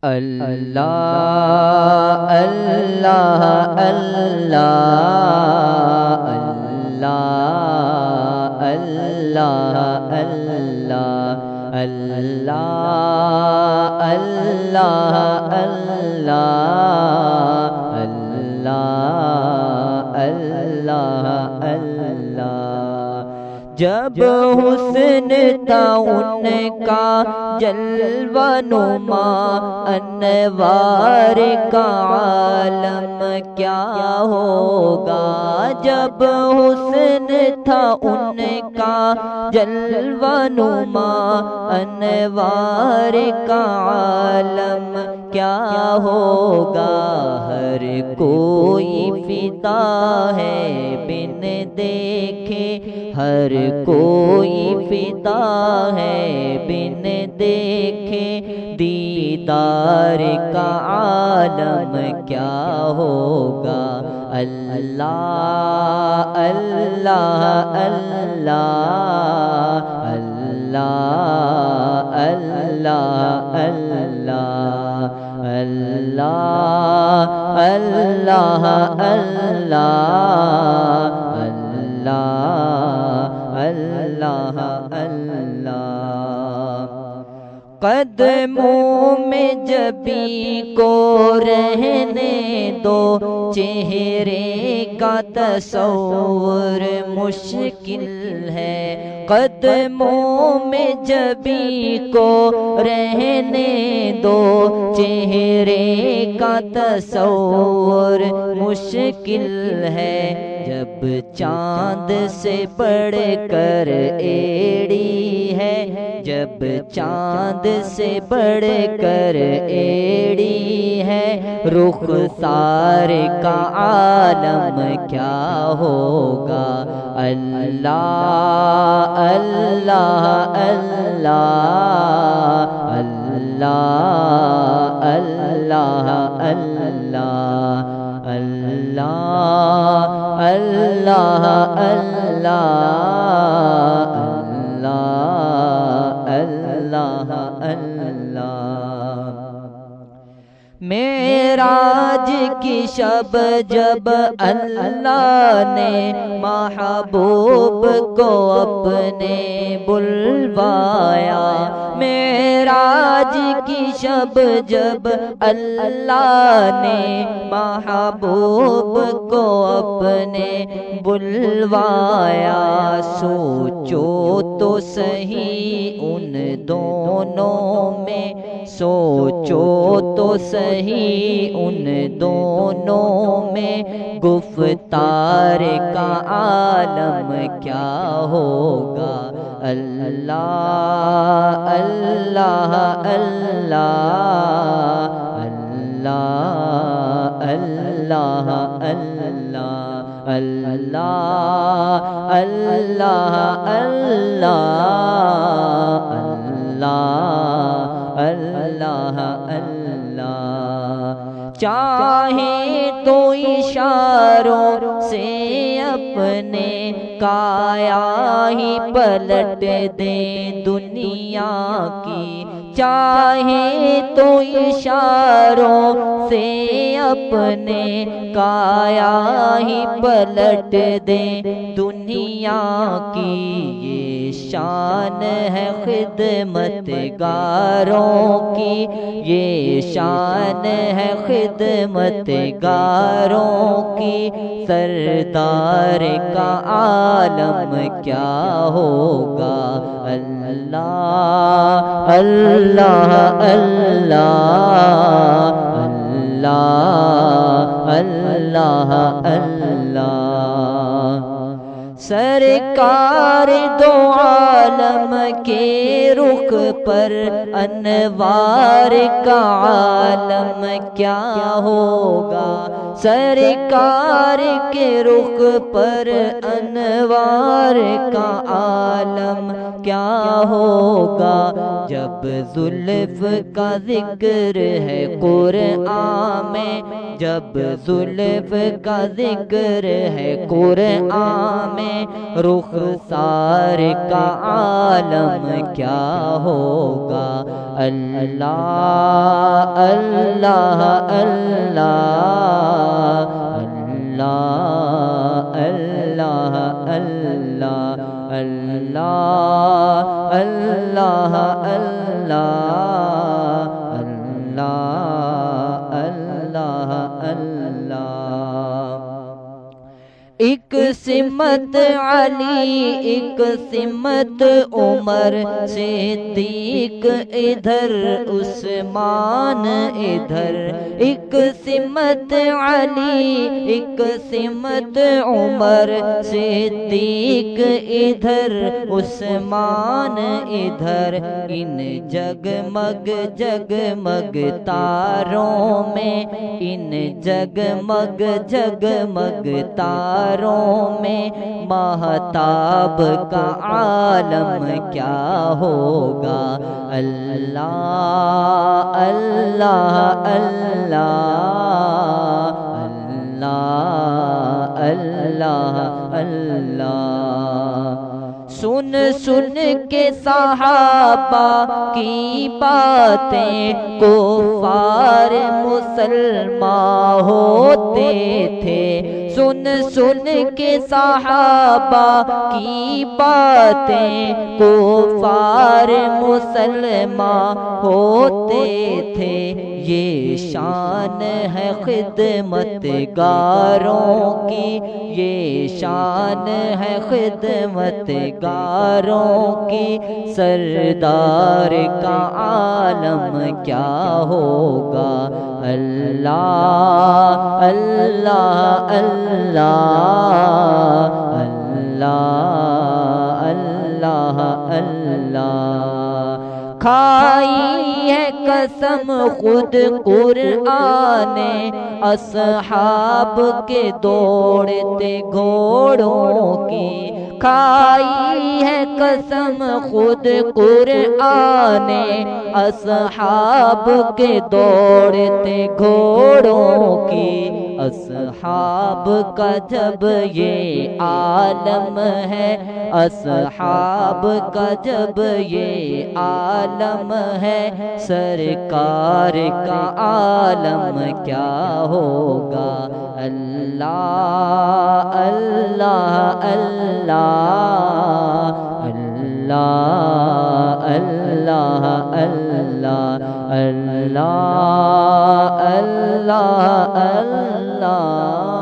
اللہ اللہ اللہ اللہ اللہ اللہ اللہ اللہ اللہ اللہ اللہ جب حسن تھا ان کا جلوہ نما انوار کا عالم کیا ہوگا جب حسن تھا ان کا جلوہ نما انوار کا عالم کیا ہوگا ہر کوئی فدا ہے بن دیکھے ہر کوئی فدا ہے بن دیکھے دیدار کا عالم کیا ہوگا اللہ اللہ اللہ اللہ اللہ اللہ اللہ اللہ اللہ اللہ قدموں میں جبی کو رہنے دو چہرے کا تصور مشکل ہے قدموں میں جبی کو رہنے دو چہرے کا تصور مشکل ہے جب چاند سے بڑھ کر ایڑی ہے جب چاند سے بڑھ کر ایڑی ہے رخسار کا عالم کیا ہوگا اللہ اللہ اللہ اللہ اللہ اللہ اللہ اللہ اللہ اللہ معراج کی شب جب اللہ نے محبوب کو اپنے بلوایا معراج کی شب جب اللہ نے محبوب کو اپنے بلوایا سوچو تو صحیح ان دونوں میں سوچو تو صحیح ان دونوں میں گفتار کا عالم کیا ہوگا اللہ اللہ اللہ اللہ اللہ اللہ اللہ اللہ اللہ اللہ اللہ چاہے تو اشاروں سے اپنے کایا ہی پلٹ دیں دنیا کی چاہے تو اشاروں سے اپنے کایا ہی پلٹ دیں دنیا کی یہ شان ہے خدمت گاروں کی یہ شان ہے خدمت گاروں کی سردار کا عالم کیا ہوگا اللہ اللہ اللہ اللہ اللہ اللہ سرکار دو عالم کے رخ پر انوار کا عالم کیا ہوگا سرکار کے رخ پر انوار کا عالم کیا ہوگا جب زلف کا ذکر ہے قرآن میں جب زلف کا ذکر ہے قرآن میں رخسار کا عالم کیا ہوگا اللہ اللہ اللہ اللہ اللہ اللہ اللہ اللہ اللہ ایک سمت علی ایک سمت عمر صدیق ادھر عثمان ادھر ایک سمت علی ایک سمت عمر صدیق ادھر عثمان ادھر ان جگمگ جگمگ تاروں میں ان جگمگ جگمگ تاروں میں مہتاب کا عالم کیا ہوگا اللہ اللہ اللہ اللہ اللہ سن سن کے صحابہ کی باتیں کفار مسلمان ہوتے تھے سن سن کے صحابہ کی باتیں کفار مسلمان ہوتے تھے یہ شان ہے خدمت گاروں کی یہ شان ہے خدمت گاروں کی سردار کا عالم کیا ہوگا اللہ اللہ اللہ اللہ اللہ اللہ کھائی ہے قسم خود قرآن نے اصحاب کے دوڑتے گھوڑوں کی کھائی ہے قسم خود قرآن نے اصحاب کے دوڑتے گھوڑوں کی اصحاب کا جب یہ عالم ہے اصحاب کا جب یہ عالم ہے سرکار کا عالم کیا ہوگا اللہ اللہ اللہ اللہ اللہ اللہ اللہ اللہ اللہ